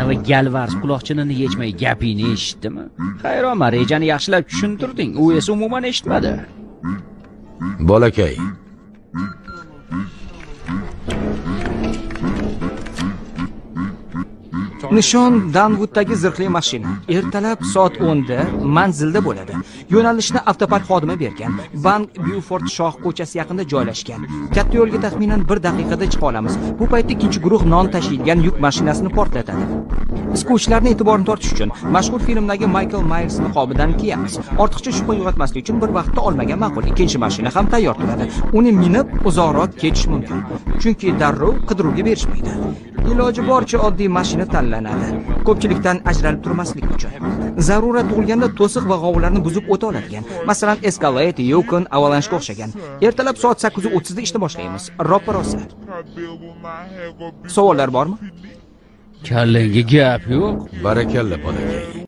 va galvars quloqchinini yechmay gapingni eshitdimi? Hayronman, rejani yaxshilab tushuntirding, u esa umuman eshitmadi. Bolakay. Nishon Danvuddagi zirhli mashina. Ertalab soat 10 da manzilda bo'ladi. Yo'nalishni avtopark xodimi bergan. Bank Buford Shoh ko'chasi yaqinida joylashgan. Katta yo'lga taxminan 1 daqiqada chiqa olamiz. Bu paytda ikkinchi guruh non tashiydigan yuk mashinasini portlatadi. Biz ko'chlarning e'tiborini tortish uchun mashhur filmdagi Michael Myers niqobidan kiyamiz. Ortiqcha shubha uyg'otmaslik uchun bir vaqtda olmagan ma'qul. Ikkinchi mashina ham tayyor turadi. Uni minib uzoqroq ketish mumkin. Chunki darrov qidiruvga berishmaydi. Iloji boricha oddiy mashina tanlanadi. Ko'pchilikdan ajralib turmaslik uchun. Zarurat tug'ilganda to'siq va g'ovlarni buzib o'ta oladigan. Masalan, Escalade, Yukon, Avalanche'ga o'xshagan. Ertalab soat 8:30 da ishni boshlaymiz. Ro'parosa. Savollar bormi? Kallanga gap yo'q. Barakalla bolakay.